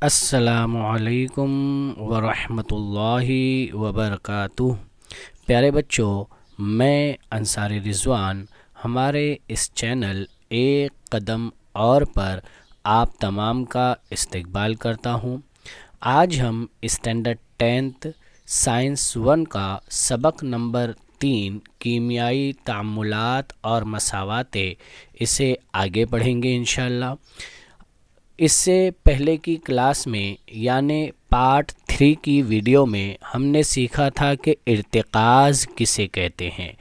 السلام علیکم ورحمۃ اللہ وبرکاتہ۔ پیارے بچوں، میں انصاری رضوان ہمارے اس چینل ایک قدم اور پر آپ تمام کا استقبال کرتا ہوں۔ آج ہم اسٹینڈرڈ 10 سائنس 1 کا سبق نمبر 3 کیمیائی تعاملات اور مساواتیں اسے آگے پڑھیں گے انشاءاللہ۔ اس سے پہلے کی کلاس میں یعنی پارٹ 3 کی ویڈیو میں ہم نے سیکھا تھا کہ ارتکاز کسے کہتے ہیں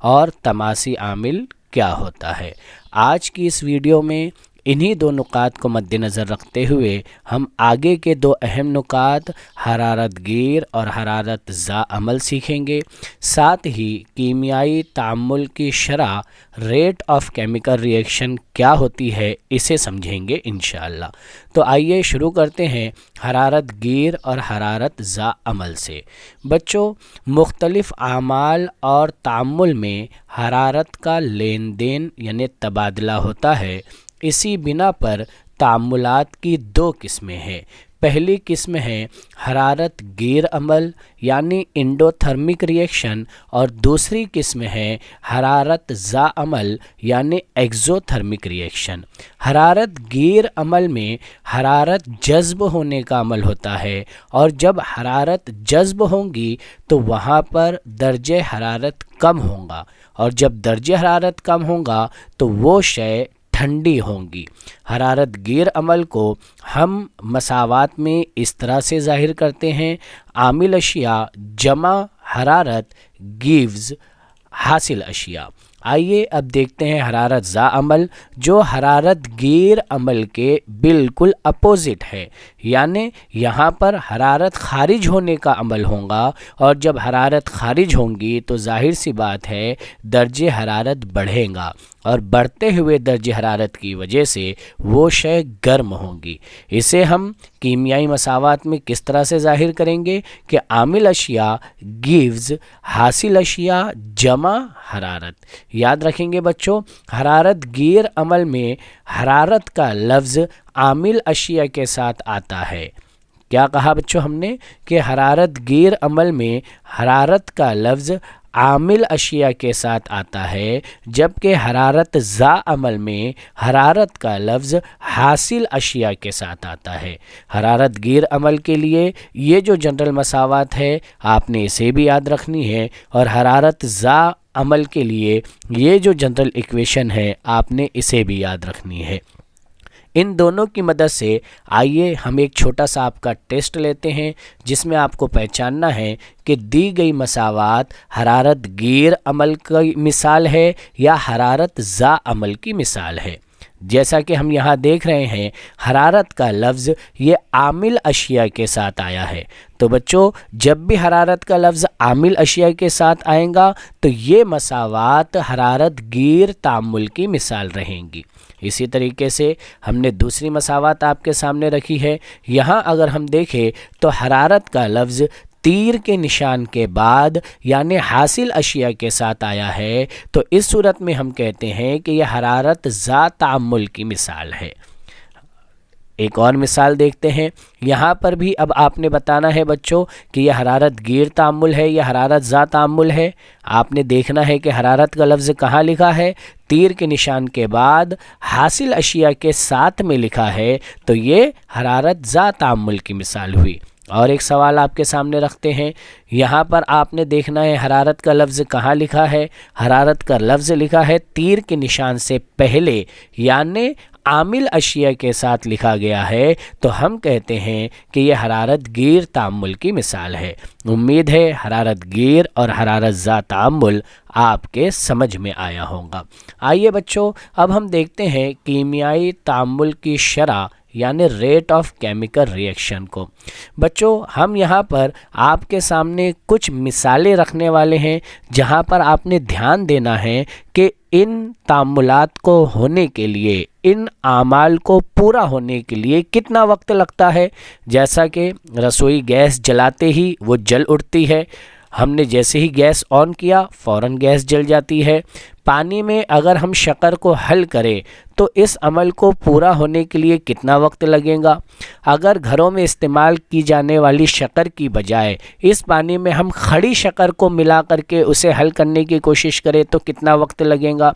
اور تماسی عامل کیا ہوتا ہے۔ آج کی اس ویڈیو میں انہی دو نکات کو مد نظر رکھتے ہوئے ہم آگے کے دو اہم نکات حرارت گیر اور حرارت زا عمل سیکھیں گے، ساتھ ہی کیمیائی تعامل کی شرح ریٹ آف کیمیکل ریئیکشن کیا ہوتی ہے اسے سمجھیں گے انشاءاللہ۔ تو آئیے شروع کرتے ہیں حرارت گیر اور حرارت زا عمل سے۔ بچوں، مختلف اعمال اور تعامل میں حرارت کا لین دین یعنی تبادلہ ہوتا ہے۔ اسی بنا پر تعاملات کی دو قسمیں ہیں۔ پہلی قسم ہے حرارت گیر عمل یعنی انڈوتھرمک ریئیکشن، اور دوسری قسم ہے حرارت زا عمل یعنی ایگزوتھرمک ریئیکشن۔ حرارت گیر عمل میں حرارت جذب ہونے کا عمل ہوتا ہے، اور جب حرارت جذب ہوگی تو وہاں پر درجہ حرارت کم ہوگا، اور جب درجہ حرارت کم ہوگا تو وہ شے ٹھنڈی ہوں گی۔ حرارت گیر عمل کو ہم مساوات میں اس طرح سے ظاہر کرتے ہیں: عامل اشیاء جمع حرارت گیوز حاصل اشیاء۔ آئیے اب دیکھتے ہیں حرارت زا عمل، جو حرارت گیر عمل کے بالکل اپوزٹ ہے، یعنی یہاں پر حرارت خارج ہونے کا عمل ہوگا، اور جب حرارت خارج ہوں گی تو ظاہر سی بات ہے درجہ حرارت بڑھے گا، اور بڑھتے ہوئے درجہ حرارت کی وجہ سے وہ شے گرم ہوگی۔ اسے ہم کیمیائی مساوات میں کس طرح سے ظاہر کریں گے کہ عامل اشیاء گیوز حاصل اشیاء جمع حرارت۔ یاد رکھیں گے بچوں، حرارت گیر عمل میں حرارت کا لفظ عامل اشیاء کے ساتھ آتا ہے۔ کیا کہا بچوں ہم نے کہ حرارت گیر عمل میں حرارت کا لفظ عامل اشیاء کے ساتھ آتا ہے، جبکہ حرارت زا عمل میں حرارت کا لفظ حاصل اشیاء کے ساتھ آتا ہے۔ حرارت گیر عمل کے لیے یہ جو جنرل مساوات ہے آپ نے اسے بھی یاد رکھنی ہے، اور حرارت زا عمل کے لیے یہ جو جنرل ایکویشن ہے آپ نے اسے بھی یاد رکھنی ہے۔ ان دونوں کی مدد سے آئیے ہم ایک چھوٹا سا آپ کا ٹیسٹ لیتے ہیں، جس میں آپ کو پہچاننا ہے کہ دی گئی مساوات حرارت گیر عمل کی مثال ہے یا حرارت زا عمل کی مثال ہے۔ جیسا کہ ہم یہاں دیکھ رہے ہیں حرارت کا لفظ یہ عامل اشیاء کے ساتھ آیا ہے، تو بچوں جب بھی حرارت کا لفظ عامل اشیاء کے ساتھ آئے گا تو یہ مساوات حرارت گیر تعامل کی مثال رہیں گی۔ اسی طریقے سے ہم نے دوسری مساوات آپ کے سامنے رکھی ہے۔ یہاں اگر ہم دیکھیں تو حرارت کا لفظ تیر کے نشان کے بعد یعنی حاصل اشیاء کے ساتھ آیا ہے، تو اس صورت میں ہم کہتے ہیں کہ یہ حرارت زا تعامل کی مثال ہے۔ ایک اور مثال دیکھتے ہیں۔ یہاں پر بھی اب آپ نے بتانا ہے بچوں کہ یہ حرارت گیر تعامل ہے یا حرارت زا تعامل ہے۔ آپ نے دیکھنا ہے کہ حرارت کا لفظ کہاں لکھا ہے، تیر کے نشان کے بعد حاصل اشیاء کے ساتھ میں لکھا ہے، تو یہ حرارت زا تعامل کی مثال ہوئی۔ اور ایک سوال آپ کے سامنے رکھتے ہیں، یہاں پر آپ نے دیکھنا ہے حرارت کا لفظ کہاں لکھا ہے۔ حرارت کا لفظ لکھا ہے تیر کے نشان سے پہلے، یعنی عامل اشیاء کے ساتھ لکھا گیا ہے، تو ہم کہتے ہیں کہ یہ حرارت گیر تعامل کی مثال ہے۔ امید ہے حرارت گیر اور حرارت زا تعامل آپ کے سمجھ میں آیا ہوگا۔ آئیے بچوں اب ہم دیکھتے ہیں کیمیائی تعامل کی شرح یعنی ریٹ آف کیمیکل ریئیکشن کو۔ بچوں ہم یہاں پر آپ کے سامنے کچھ مثالیں رکھنے والے ہیں، جہاں پر آپ نے دھیان دینا ہے کہ ان تعاملات کو ہونے کے لیے، ان اعمال کو پورا ہونے کے لیے کتنا وقت لگتا ہے۔ جیسا کہ رسوئی گیس جلاتے ہی وہ جل اٹھتی ہے، ہم نے جیسے ہی گیس آن کیا فوراً گیس جل جاتی ہے۔ پانی میں اگر ہم شکر کو حل کریں تو اس عمل کو پورا ہونے کے لیے کتنا وقت لگے گا؟ اگر گھروں میں استعمال کی جانے والی شکر کی بجائے اس پانی میں ہم کھڑی شکر کو ملا کر کے اسے حل کرنے کی کوشش کریں تو کتنا وقت لگے گا؟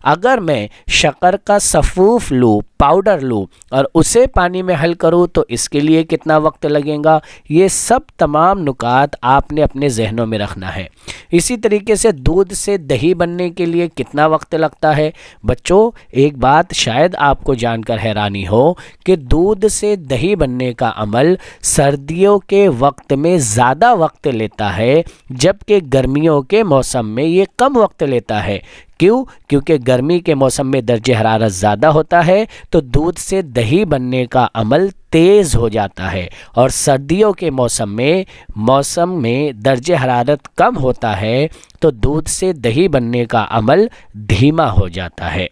اگر میں شکر کا سفوف لوں، پاؤڈر لوں اور اسے پانی میں حل کروں تو اس کے لیے کتنا وقت لگے گا؟ یہ سب تمام نکات آپ نے اپنے ذہنوں میں رکھنا ہے۔ اسی طریقے سے دودھ سے دہی بننے کے لیے کتنا وقت لگتا ہے؟ بچوں ایک بات شاید آپ کو جان کر حیرانی ہو کہ دودھ سے دہی بننے کا عمل سردیوں کے وقت میں زیادہ وقت لیتا ہے، جبکہ گرمیوں کے موسم میں یہ کم وقت لیتا ہے۔ کیوں؟ کیونکہ گرمی کے موسم میں درجہ حرارت زیادہ ہوتا ہے تو دودھ سے دہی بننے کا عمل تیز ہو جاتا ہے، اور سردیوں کے موسم میں درجہ حرارت کم ہوتا ہے تو دودھ سے دہی بننے کا عمل دھیما ہو جاتا ہے۔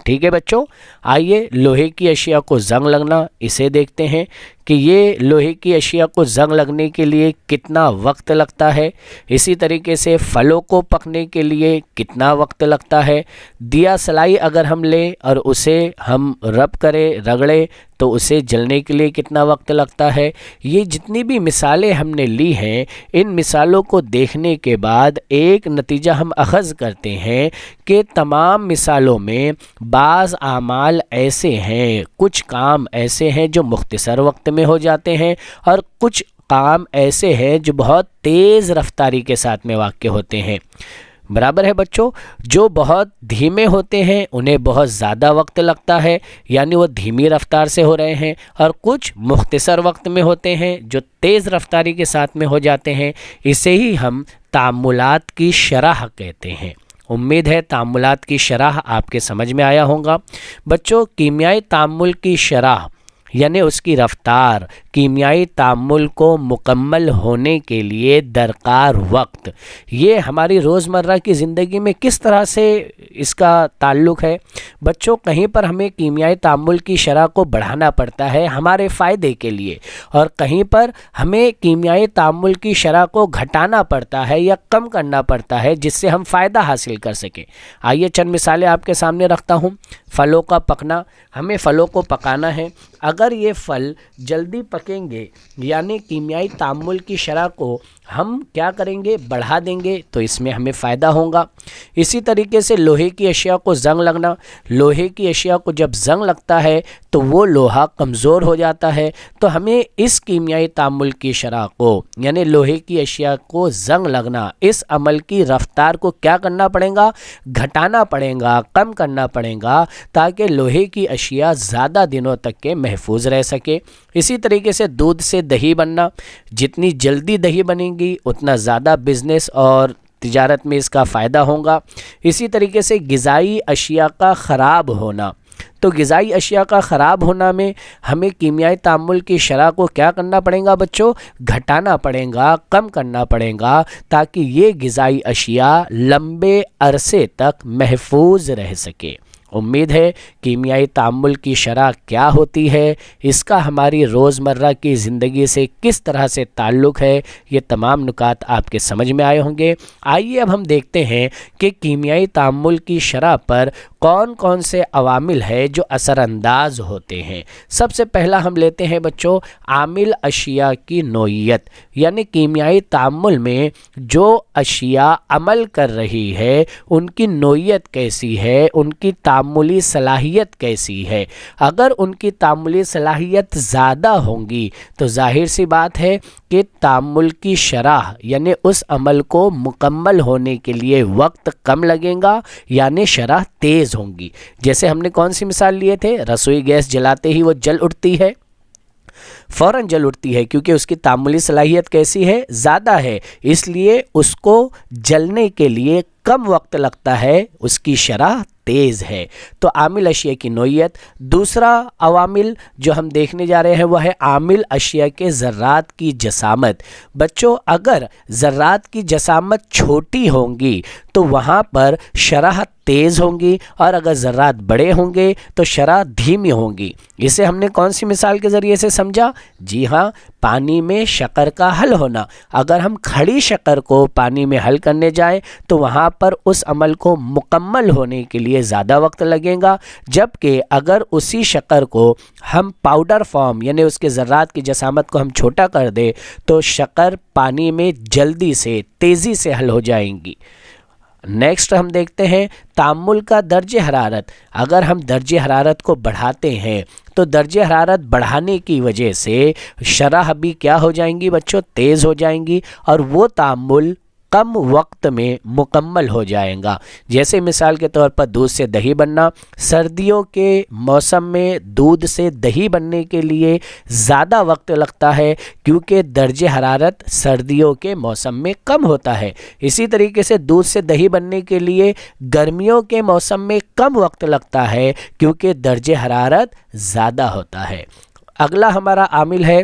ٹھیک ہے بچوں، آئیے لوہے کی اشیاء کو زنگ لگنا اسے دیکھتے ہیں کہ یہ لوہے کی اشیاء کو زنگ لگنے کے لیے کتنا وقت لگتا ہے۔ اسی طریقے سے پھلوں کو پکنے کے لیے کتنا وقت لگتا ہے۔ دیا سلائی اگر ہم لیں اور اسے ہم رگڑیں تو اسے جلنے کے لیے کتنا وقت لگتا ہے۔ یہ جتنی بھی مثالیں ہم نے لی ہیں، ان مثالوں کو دیکھنے کے بعد ایک نتیجہ ہم اخذ کرتے ہیں کہ تمام مثالوں میں بعض اعمال ایسے ہیں، کچھ کام ایسے ہیں جو مختصر وقت میں ہو جاتے ہیں، اور کچھ کام ایسے ہیں جو بہت تیز رفتاری کے ساتھ میں واقع ہوتے ہیں۔ برابر ہے بچوں، جو بہت دھیمے ہوتے ہیں انہیں بہت زیادہ وقت لگتا ہے، یعنی وہ دھیمی رفتار سے ہو رہے ہیں، اور کچھ مختصر وقت میں ہوتے ہیں جو تیز رفتاری کے ساتھ میں ہو جاتے ہیں۔ اسے ہی ہم تعاملات کی شرح کہتے ہیں۔ امید ہے تعاملات کی شرح آپ کے سمجھ میں آیا ہوگا۔ بچوں کیمیائی تعامل کی شرح یعنی اس کی رفتار، کیمیائی تعامل کو مکمل ہونے کے لیے درکار وقت، یہ ہماری روزمرہ کی زندگی میں کس طرح سے اس کا تعلق ہے؟ بچوں کہیں پر ہمیں کیمیائی تعامل کی شرح کو بڑھانا پڑتا ہے ہمارے فائدے کے لیے، اور کہیں پر ہمیں کیمیائی تعامل کی شرح کو گھٹانا پڑتا ہے یا کم کرنا پڑتا ہے جس سے ہم فائدہ حاصل کر سکیں۔ آئیے چند مثالیں آپ کے سامنے رکھتا ہوں۔ پھلوں کا پکنا، ہمیں پھلوں کو پکانا ہے۔ اگر یہ پھل جلدی پکیں گے یعنی کیمیائی تعامل کی شرح کو ہم کیا کریں گے؟ بڑھا دیں گے تو اس میں ہمیں فائدہ ہوگا۔ اسی طریقے سے لوہے کی اشیاء کو زنگ لگنا، لوہے کی اشیاء کو جب زنگ لگتا ہے تو وہ لوہا کمزور ہو جاتا ہے، تو ہمیں اس کیمیائی تعامل کی شرح کو یعنی لوہے کی اشیاء کو زنگ لگنا، اس عمل کی رفتار کو کیا کرنا پڑے گا؟ گھٹانا پڑے گا، کم کرنا پڑے گا، تاکہ لوہے کی اشیاء زیادہ دنوں تک کے محفوظ رہ سکے۔ اسی طریقے سے دودھ سے دہی بننا، جتنی جلدی دہی بنے گی اتنا زیادہ بزنس اور تجارت میں اس کا فائدہ ہوگا۔ اسی طریقے سے غذائی اشیاء کا خراب ہونا، تو غذائی اشیاء کا خراب ہونا میں ہمیں کیمیائی تعامل کی شرح کو کیا کرنا پڑے گا بچوں؟ گھٹانا پڑے گا، کم کرنا پڑے گا، تاکہ یہ غذائی اشیاء لمبے عرصے تک محفوظ رہ سکے۔ امید ہے کیمیائی تعامل کی شرح کیا ہوتی ہے، اس کا ہماری روزمرہ کی زندگی سے کس طرح سے تعلق ہے، یہ تمام نکات آپ کے سمجھ میں آئے ہوں گے۔ آئیے اب ہم دیکھتے ہیں کہ کیمیائی تعامل کی شرح پر کون کون سے عوامل ہیں جو اثر انداز ہوتے ہیں۔ سب سے پہلا ہم لیتے ہیں بچوں عامل اشیاء کی نوعیت، یعنی کیمیائی تعامل میں جو اشیاء عمل کر رہی ہے ان کی نوعیت کیسی ہے، ان کی تعاملی صلاحیت کیسی ہے۔ اگر ان کی تعاملی صلاحیت زیادہ ہوں گی تو ظاہر سی بات ہے کہ تعامل کی شرح یعنی اس عمل کو مکمل ہونے کے لیے وقت کم لگے گا، یعنی شرح تیز ہوں گی۔ جیسے ہم نے کون سی مثال لیے تھے؟ رسوئی گیس جلاتے ہی وہ جل اٹھتی ہے، فوراً جل اٹھتی ہے، کیونکہ اس کی تعاملی صلاحیت کیسی ہے؟ زیادہ ہے، اس لیے اس کو جلنے کے لیے کم وقت لگتا ہے، اس کی شرح تیز ہے۔ تو عامل اشیاء کی نوعیت۔ دوسرا عوامل جو ہم دیکھنے جا رہے ہیں وہ ہے عامل اشیاء کے ذرات کی جسامت۔ بچوں اگر ذرات کی جسامت چھوٹی ہوں گی تو وہاں پر شرح تیز ہوں گی، اور اگر ذرات بڑے ہوں گے تو شرح دھیمی ہوں گی۔ اسے ہم نے کون سی مثال کے ذریعے سے سمجھا؟ جی ہاں، پانی میں شکر کا حل ہونا۔ اگر ہم کھڑی شکر کو پانی میں حل کرنے جائیں تو وہاں پر اس عمل کو مکمل ہونے کے لیے زیادہ وقت لگے گا، جبکہ اگر اسی شکر کو ہم پاؤڈر فارم یعنی اس کے ذرات کی جسامت کو ہم چھوٹا کر دیں تو شکر پانی میں جلدی سے تیزی سے حل ہو جائیں گی۔ نیکسٹ ہم دیکھتے ہیں تعامل کا درجہ حرارت۔ اگر ہم درجہ حرارت کو بڑھاتے ہیں تو درجہ حرارت بڑھانے کی وجہ سے شرح بھی کیا ہو جائیں گی بچوں؟ تیز ہو جائیں گی، اور وہ تعامل کم وقت میں مکمل ہو جائے گا۔ جیسے مثال کے طور پر دودھ سے دہی بننا، سردیوں کے موسم میں دودھ سے دہی بننے کے لیے زیادہ وقت لگتا ہے کیونکہ درجہ حرارت سردیوں کے موسم میں کم ہوتا ہے۔ اسی طریقے سے دودھ سے دہی بننے کے لیے گرمیوں کے موسم میں کم وقت لگتا ہے کیونکہ درجہ حرارت زیادہ ہوتا ہے۔ اگلا ہمارا عامل ہے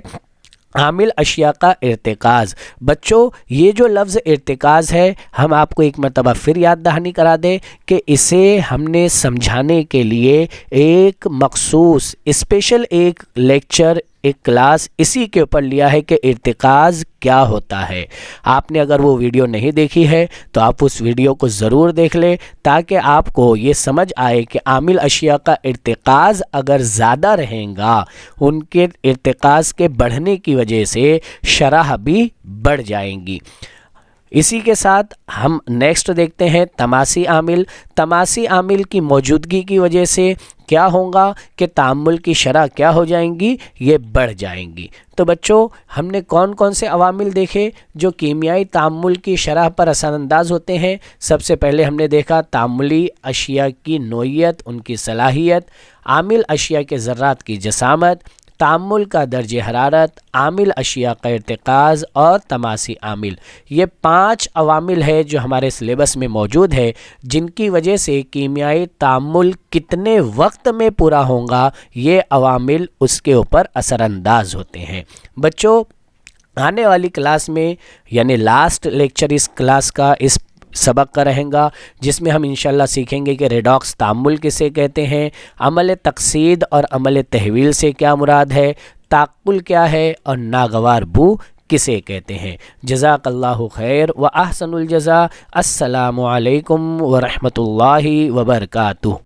عامل اشیاء کا ارتکاز۔ بچوں یہ جو لفظ ارتکاز ہے ہم آپ کو ایک مرتبہ پھر یاد دہانی کرا دیں کہ اسے ہم نے سمجھانے کے لیے ایک مخصوص اسپیشل ایک لیکچر ایک کلاس اسی کے اوپر لیا ہے کہ ارتکاز کیا ہوتا ہے۔ آپ نے اگر وہ ویڈیو نہیں دیکھی ہے تو آپ اس ویڈیو کو ضرور دیکھ لیں تاکہ آپ کو یہ سمجھ آئے کہ عامل اشیاء کا ارتکاز اگر زیادہ رہیں گا ان کے ارتکاز کے بڑھنے کی وجہ سے شرح بھی بڑھ جائیں گی۔ اسی کے ساتھ ہم نیکسٹ دیکھتے ہیں تماسی عامل۔ تماسی عامل کی موجودگی کی وجہ سے کیا ہوگا کہ تعامل کی شرح کیا ہو جائیں گی؟ یہ بڑھ جائیں گی۔ تو بچوں ہم نے کون کون سے عوامل دیکھے جو کیمیائی تعامل کی شرح پر اثر انداز ہوتے ہیں؟ سب سے پہلے ہم نے دیکھا تعاملی اشیاء کی نوعیت، ان کی صلاحیت، عامل اشیاء کے ذرات کی جسامت، تعامل کا درجہ حرارت، عامل اشیاء کا ارتکاز اور تماسی عامل۔ یہ 5 عوامل ہے جو ہمارے سلیبس میں موجود ہے جن کی وجہ سے کیمیائی تعامل کتنے وقت میں پورا ہوگا یہ عوامل اس کے اوپر اثر انداز ہوتے ہیں۔ بچوں آنے والی کلاس میں یعنی لاسٹ لیکچر اس کلاس کا اس سبق کا رہیں گا جس میں ہم انشاءاللہ سیکھیں گے کہ ریڈاکس تعامل کسے کہتے ہیں، عمل تقصید اور عمل تحویل سے کیا مراد ہے، تعقل کیا ہے اور ناگوار بو کسے کہتے ہیں۔ جزاک اللہ خیر و احسن الجزا۔ السلام علیکم ورحمۃ اللہ وبرکاتہ۔